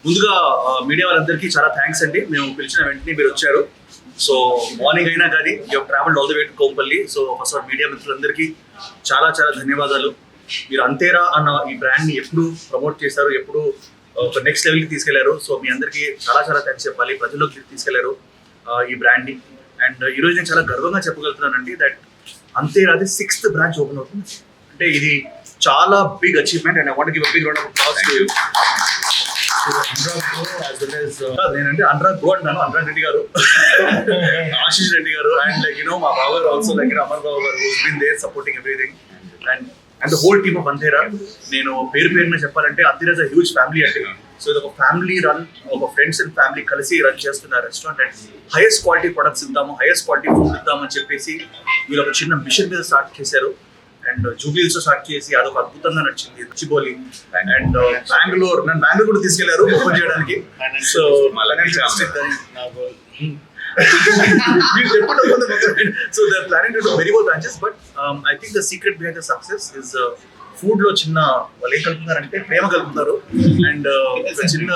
ముందుగా మీడియా వాళ్ళందరికీ చాలా థ్యాంక్స్ అండి. మేము పిలిచిన వెంటనే మీరు వచ్చారు. సో మార్నింగ్ అయినా కానీ you travelled all the way to Kompally. So first all media మిత్రులందరికీ చాలా చాలా ధన్యవాదాలు. మీరు అంతేరా అన్న ఈ బ్రాండ్ని ఎప్పుడు ప్రమోట్ చేశారు, ఎప్పుడు ఒక నెక్స్ట్ లెవెల్కి తీసుకెళ్లారు. సో మీ అందరికీ చాలా చాలా థ్యాంక్స్ చెప్పాలి. ప్రజల్లోకి తీసుకెళ్లారు ఈ బ్రాండ్ని. అండ్ ఈరోజు నేను చాలా గర్వంగా చెప్పగలుగుతున్నానండి దట్ అంతేరాది 6th బ్రాంచ్ ఓపెన్ అవుతుంది. అంటే ఇది చాలా big achievement and I want give a big round of applause to you. నేనంటే అనురాగ్ బ్రో అంటాను, అనురాగ్ రెడ్డి గారు, ఆశీష్ రెడ్డి గారు, అండ్ లైక్ మా బావ గారు also like Amar Babu garu who's been there supporting everything and the whole team of Antera. నేను పేరున చెప్పాలంటే Antera is a huge family అండి. సో ఇది ఒక ఫ్యామిలీ రన్, ఒక ఫ్రెండ్స్ అండ్ ఫ్యామిలీ కలిసి రన్ చేస్తున్న restaurant and highest quality products ఇద్దాము, హైయెస్ట్ క్వాలిటీ ఫుడ్ ఇద్దామని చెప్పేసి వీళ్ళు ఒక చిన్న మిషన్ మీద స్టార్ట్ చేశారు. అండ్ జూబ్లీహిల్స్ స్టార్ట్ చేసి అదొక అద్భుతంగా నడిచింది. రుచిబోలి అండ్ బెంగళూరు, నన్ను బెంగళూరు కూడా తీసుకెళ్లారు ఓపెన్ చేయడానికి. So so they are planning to do very more branches. But I think the secret behind the success is food లో చిన్న వాళ్ళు ఏం కలుపుతున్నారంటే ప్రేమ కలుపుతున్నారు. అండ్ చిన్న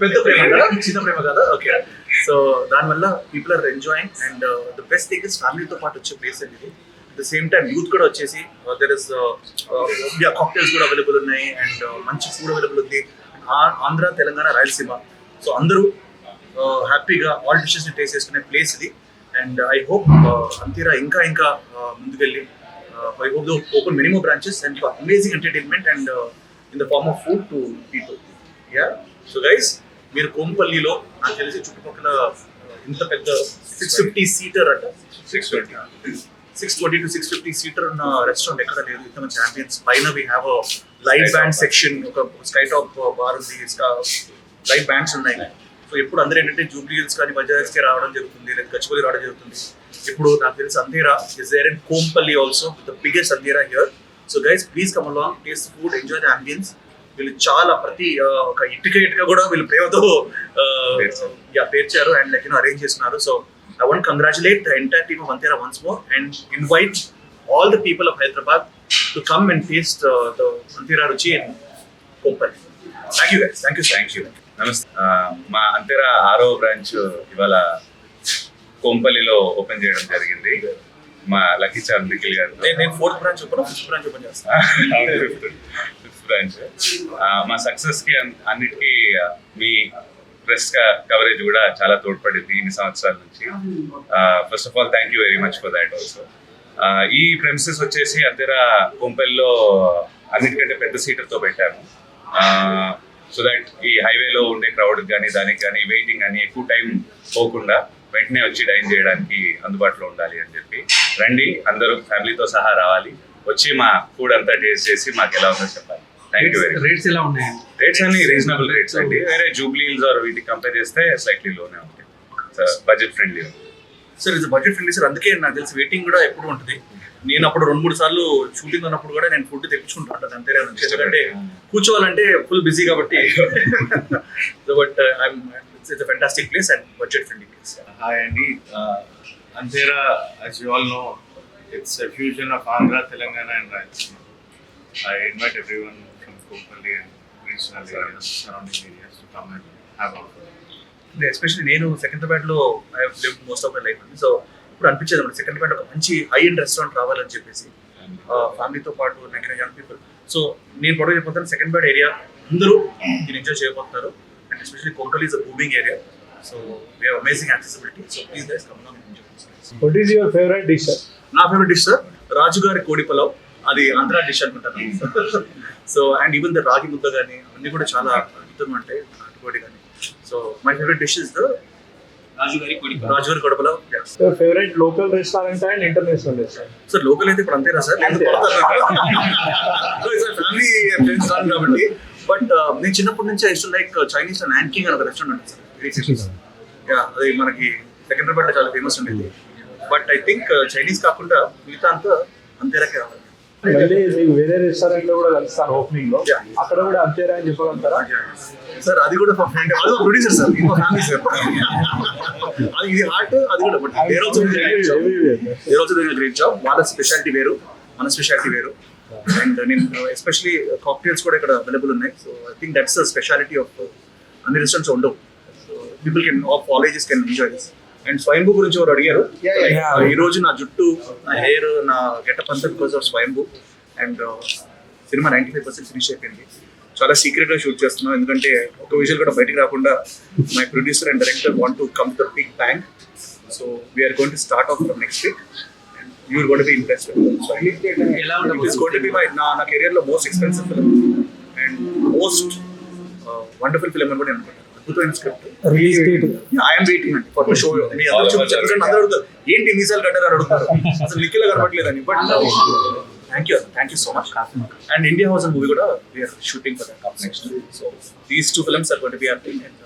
పెద్ద ప్రేమ కదా, చిన్న ప్రేమ కదా. ఓకే, సో దానివల్ల people are enjoying and the best thing is ఫ్యామిలీతో పాటు వచ్చే ప్లేస్ అండి ఇది. At the same time youth కూడా వచ్చేసి దెర్ ఇస్ కాక్టైల్స్ కూడా అవైలబుల్ ఉన్నాయి అండ్ మంచి ఫుడ్ అవైలబుల్ ఉంది. ఆంధ్ర, తెలంగాణ, రాయలసీమ, సో అందరూ హ్యాపీగా ఆల్ డిషెస్ని టేస్ట్ చేసుకునే ప్లేస్ ఇది. అండ్ ఐ హోప్ అంతేరా ఇంకా ఇంకా ముందుకెళ్ళి I hope though open many more branches and amazing entertainment and in the farm of food to people. Yeah, so guys మీరు కోంపల్లిలో నాకు తెలిసి చుట్టుపక్కల ఇంత పెద్ద 650 సీటర్ అంట, 620 to 650 సీటర్ ఉన్న రెస్టారెంట్ ఎక్కడ లేదు. ఇంత మంచి ఛాంపియన్స్ పైన we have a live band section, ఒక స్కై టాప్ బార్ ఉంది, లైవ్ బ్యాండ్స్ ఉన్నాయి. సో ఎప్పుడు అందరూ ఏంటంటే జూబ్లీహిల్స్ కానీ బజాజ్కి రావడం జరుగుతుంది, లేదా గచ్చిబౌలి రావడం జరుగుతుంది. ఇప్పుడు నాకు తెలిసి Antera is there in Kompally also, the biggest Antera here. So guys please come along, taste food, enjoy the ambience. వీళ్ళు చాలా ప్రతి ఒక ఇటుక కూడా వీళ్ళు ప్రేమతో పేర్చారు అండ్ లైక్ అరేంజ్ చేస్తున్నారు. So I want to congratulate the entire team of Antera once more and invite all the people of Hyderabad to come and taste the Antera Ruchi in Kompalli. Thank you guys. Thank you. నమస్తే. మా అంతేరా 6వ branch ఇవాళ కోంపల్లిలో open చేయడం జరిగింది. మా lucky charm Nikhil గారు. నేను 4th branch open, 5th branch open చేస్తాను. 5th branch. మా సక్సెస్ కి అన్నిటికీ మీ ప్రెస్ కవరేజ్ కూడా చాలా తోడ్పడింది ఇన్ని సంవత్సరాల నుంచి. First of all thank you very much for that also. ఈ ప్రెమిసెస్ వచ్చేసి అంతేరా కోంపల్లిలో అన్నిటికంటే పెద్ద సీటర్తో పెట్టాము. సో దట్ ఈ హైవేలో ఉండే క్రౌడ్ కానీ దానికి కానీ వెయిటింగ్ కానీ ఎక్కువ టైం పోకుండా వెంటనే వచ్చి డైన్ చేయడానికి అందుబాటులో ఉండాలి అని చెప్పి. రండి, అందరూ ఫ్యామిలీతో సహా రావాలి, వచ్చి మా ఫుడ్ అంతా టేస్ట్ చేసి మాకు ఎలా ఉందో చెప్పాలి. Thank you very much. Rates ఎలా ఉన్నాయి? రేట్స్ అన్ని రీజనబుల్ రేట్స్ అండి. వేరే జూబ్లీహిల్స్ ఆర్ వీటికి కంపేర్ చేస్తే స్లైట్లీ లోనే ఉంటాయి. Budget friendly. సార్ ఇది బడ్జెట్ ఫ్రెండ్లీ సార్, అందుకే నాకు తెలిసి వెయిటింగ్ కూడా ఎప్పుడు ఉంటుంది. నేను అప్పుడు 2-3 సార్లు షూటింగ్ ఉన్నప్పుడు కూడా నేను ఫుడ్ తెప్పించుకుంటాను అంతేరా నుంచి, ఎందుకంటే కూర్చోవాలంటే ఫుల్ బిజీ కాబట్టి. But it's a fantastic place and budget friendly place. Hi Andy, Antera, as you all know, it's a fusion of Andhra, Telangana and Rayalaseema. I invite everyone from Kompalli and regional areas, surrounding areas to come and have our food. Especially నేను సెకండ్రాబాద్లో I have lived most of my life. So ఇప్పుడు అనిపించేది అన్నమాట సెకండ్రాబాద్ ఒక మంచి high end restaurant రావాలని చెప్పేసి ఫ్యామిలీతో పాటు నాకు యంగ్ పీపుల్. సో నేను పొడవు చెప్పిపోతాను సెకండ్రాబాద్ ఏరియా అందరూ దీన్ని ఎంజాయ్ చేయబోతున్నారు. And especially Kompally is a booming area. So we have amazing accessibility. So please guys come on and enjoy. What is your favorite dish, sir? నా ఫేవరెట్ డిష్ సార్ రాజుగారి కోడి పలావ్. అది Andhra dish అనుకుంటాను. సో అండ్ ఈవెన్ ద రాగి ముద్ద కానీ అన్నీ కూడా చాలా అద్భుతంగా ఉంటాయి, నాటుకోడి కానీ. So my favourite dish is the రాజుగారి కోడి pulao. Your favorite local restaurant and international restaurant? Sir local అయితే ఇప్పుడు అంతేనా సార్, నేను ఫ్యామిలీ ఫ్రెండ్స్ రాను కాబట్టి. బట్ నేను చిన్నప్పటి నుంచి ఐ టు లైక్ చైనీస్ నాన్కింగ్ అని ఒక రెస్టారెంట్ ఉంటుంది సార్. యా, అది మనకి సెకండ్రాబాద్లో చాలా ఫేమస్ ఉండేది. బట్ ఐ థింక్ చైనీస్ కాకుండా మిగతా అంతా అంతేరాకే రావాలి. మళ్ళీ మీకు వేరే రెస్టారెంట్ లో కూడా కలుస్తాను ఓపెనింగ్ లో, అక్కడ కూడా అంతేరా అని చెప్పగలుగుతారా? సార్ అది కూడా ఫ్రెండ్, అది ప్రొడ్యూసర్ సార్, ఇంకో ఫ్యామిలీ సార్. అది ఇది హార్ట్, అది కూడా. But there also doing great job. వాళ్ళ స్పెషాలిటీ వేరు. మన స్పెషాలిటీ వేరు. అండ్ నేను ఎస్పెషలీ కాక్టైల్స్ కూడా ఇక్కడ అవైలబుల్ ఉన్నాయి. So I think that's the speciality of అన్ని రెస్టారెంట్స్ ఉండవు. So people can of all ages can enjoy this. And స్వయంభూ గురించి ఎవరు అడిగారు. ఈ రోజు నా జుట్టు, నా హెయిర్, నా గెటప్ అంతా because of Swayambhu. And cinema 95% finish అయిపోయింది. చాలా సీక్రెట్ గా షూట్ చేస్తున్నాం, ఎందుకంటే ఒక విజువల్ కూడా బయటకు రాకుండా my producer and director want to come to the big bang. So we're going to start off from next week and you will got to be impressed. So it is going to be my నా career లో most expensive film and most wonderful film అని కూడా నేను అనుకుంటాను. అద్భుతమైన script. Release date I'm waiting అండి for show. మీ అందరూ చూపించారు, అందరూ అడుగుతారు ఏంటి మీసాలు కట్టారు అని అడుగుతారు, అసలు లిక్కిలో కనపట్లేదని. But thank you so much. And India house movie కూడా we're shooting for that next. So these 2 films are going to be happening and